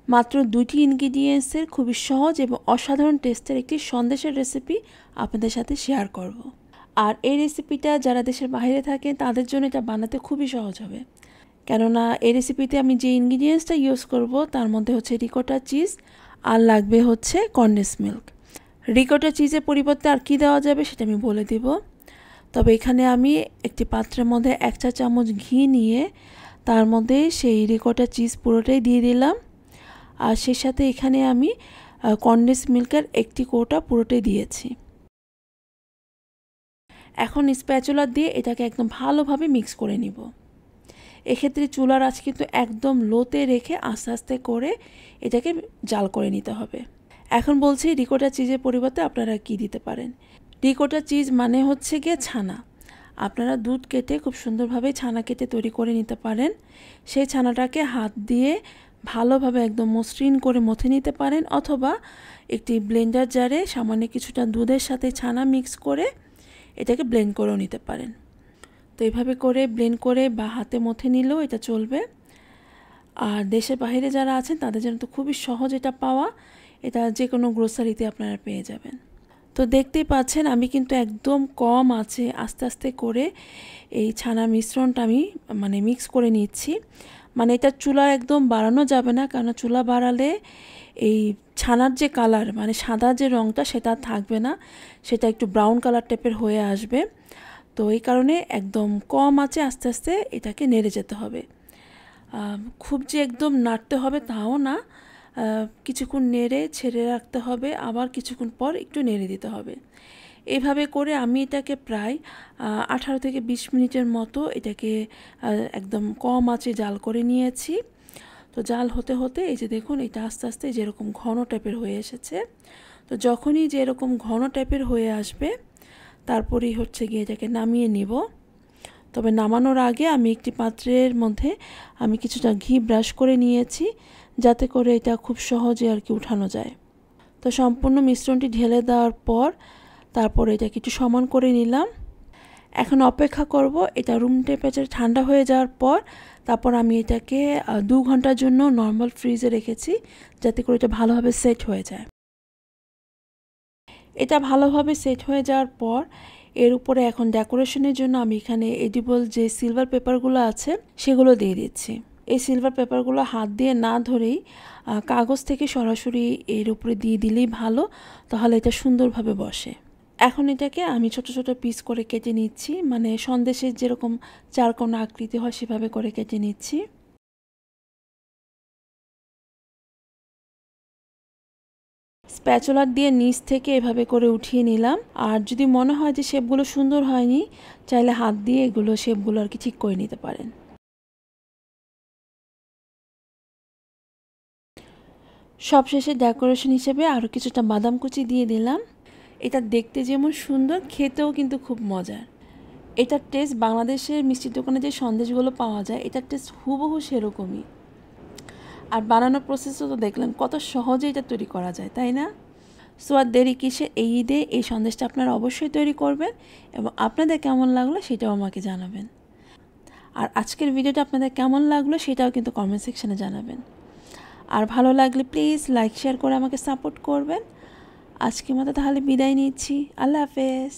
মাত্র 2টি ইনগ্রিডিয়েন্টসের খুবই সহজ এবং অসাধারণ টেস্টের একটি সন্দেশের রেসিপি আপনাদের সাথে শেয়ার করব। আর এই রেসিপিটা যারা দেশের বাইরে থাকে তাদের জন্য এটা বানাতে খুবই সহজ হবে, কেননা এই রেসিপিতে আমি যে ইনগ্রিডিয়েন্টসটা ইউজ করব তার মধ্যে হচ্ছে রিকোটা চিজ আর লাগবে হচ্ছে কনডেন্স মিল্ক। রিকোটা চিজের পরিবর্তে আর কি দেওয়া যাবে সেটা আমি বলে দিব। তবে এখানে আমি একটি পাত্রের মধ্যে 1 চা চামচ ঘি নিয়ে তার মধ্যে সেই রিকোটা চিজ পুরোটাই দিয়ে দিলাম। আর সেই সাথে এখানে আমি কনডেন্স মিল্কের একটি কৌটা পুরোটাই দিয়েছি। এখন স্প্যাচুলা দিয়ে এটাকে একদম ভালোভাবে মিক্স করে নিব। এক্ষেত্রে চুলার আঁচ কিন্তু একদম লোতে রেখে আস্তে আস্তে করে এটাকে জাল করে নিতে হবে। এখন বলছি রিকোটা চিজের পরিবর্তে আপনারা কি দিতে পারেন। রিকোটা চিজ মানে হচ্ছে গিয়ে ছানা। আপনারা দুধ কেটে খুব সুন্দরভাবে ছানা কেটে তৈরি করে নিতে পারেন। সেই ছানাটাকে হাত দিয়ে ভালোভাবে একদম মসৃণ করে মথে নিতে পারেন, অথবা একটি ব্লেন্ডার জারে সামান্য কিছুটা দুধের সাথে ছানা মিক্স করে এটাকে ব্লেন্ড করেও নিতে পারেন। তো এইভাবে করে ব্লেন্ড করে বা হাতে মথে নিলেও এটা চলবে। আর দেশের বাইরে যারা আছেন তাদের জন্য তো খুবই সহজ এটা পাওয়া। এটা যে কোনো গ্রোসারিতে আপনারা পেয়ে যাবেন। তো দেখতেই পাচ্ছেন আমি কিন্তু একদম কম আছে আস্তে আস্তে করে এই ছানা মিশ্রণটা আমি মিক্স করে নিচ্ছি। এটা চুলা একদম বাড়ানো যাবে না, কারণ চুলা বাড়ালে এই ছানার যে কালার সাদা যে রঙটা সেটা থাকবে না, সেটা একটু ব্রাউন কালার টাইপের হয়ে আসবে। তো এই কারণে একদম কম আছে আস্তে আস্তে এটাকে নেড়ে যেতে হবে। খুব যে একদম নাড়তে হবে তাও না, কিছুক্ষণ নেড়ে ছেড়ে রাখতে হবে, আবার কিছুক্ষণ পর একটু নেড়ে দিতে হবে। এইভাবে করে আমি এটাকে প্রায় 18 থেকে 20 মিনিটের মতো এটাকে একদম কম আঁচে জাল করে নিয়েছি। তো জাল হতে হতে এই যে দেখুন এটা আস্তে আস্তে যেরকম ঘন টাইপের হয়ে এসেছে। তো যখনই যে এরকম ঘন টাইপের হয়ে আসবে তারপরেই হচ্ছে গিয়ে এটাকে নামিয়ে নিব। তবে নামানোর আগে আমি একটি পাত্রের মধ্যে আমি কিছুটা ঘি ব্রাশ করে নিয়েছি, যাতে করে এটা খুব সহজে আর কি উঠানো যায়। তো সম্পূর্ণ মিশ্রণটি ঢেলে দেওয়ার পর তারপর এটাকে একটু সমান করে নিলাম। এখন অপেক্ষা করব এটা রুম টেম্পারেচার ঠান্ডা হয়ে যাওয়ার পর। তারপর আমি এটাকে 2 ঘন্টার জন্য নর্মাল ফ্রিজে রেখেছি, যাতে করে এটা ভালোভাবে সেট হয়ে যায়। এটা ভালোভাবে সেট হয়ে যাওয়ার পর এর উপরে এখন ডেকোরেশনের জন্য আমি এখানে এডিবল যে সিলভার পেপারগুলো আছে সেগুলো দিয়ে দিচ্ছি। এই সিলভার পেপারগুলো হাত দিয়ে না ধরেই কাগজ থেকে সরাসরি এর উপরে দিয়ে দিলেই ভালো, তাহলে এটা সুন্দরভাবে বসে। এখন এটাকে আমি ছোট ছোট পিস করে কেটে নিচ্ছি, সন্দেশের যেরকম চারকোনা আকৃতি হয় সেভাবে করে কেটে নিচ্ছি। স্প্যাচুলার দিয়ে নিচ থেকে এভাবে করে উঠিয়ে নিলাম। আর যদি মনে হয় যে শেপগুলো সুন্দর হয়নি, চাইলে হাত দিয়ে এগুলো শেপগুলো আর কি ঠিক করে নিতে পারেন। সবশেষে ডেকোরেশন হিসেবে আরও কিছুটা বাদাম কুচি দিয়ে দিলাম। এটা দেখতে যেমন সুন্দর, খেতেও কিন্তু খুব মজার। এটার টেস্ট বাংলাদেশের মিষ্টির দোকানে যে সন্দেশগুলো পাওয়া যায় এটার টেস্ট হুবহু সেরকমই। আর বানানোর প্রসেসও তো দেখলেন কত সহজে এটা তৈরি করা যায়, তাই না? সো আর দেরি কিসে, এই ঈদে এই সন্দেশটা আপনারা অবশ্যই তৈরি করবেন এবং আপনাদের কেমন লাগলো সেটাও আমাকে জানাবেন। আর আজকের ভিডিওটা আপনাদের কেমন লাগলো সেটাও কিন্তু কমেন্ট সেকশনে জানাবেন। আর ভালো লাগলে প্লিজ লাইক শেয়ার করে আমাকে সাপোর্ট করবেন। আজকের মতো তাহলে বিদায় নিচ্ছি। আল্লাহ হাফেজ।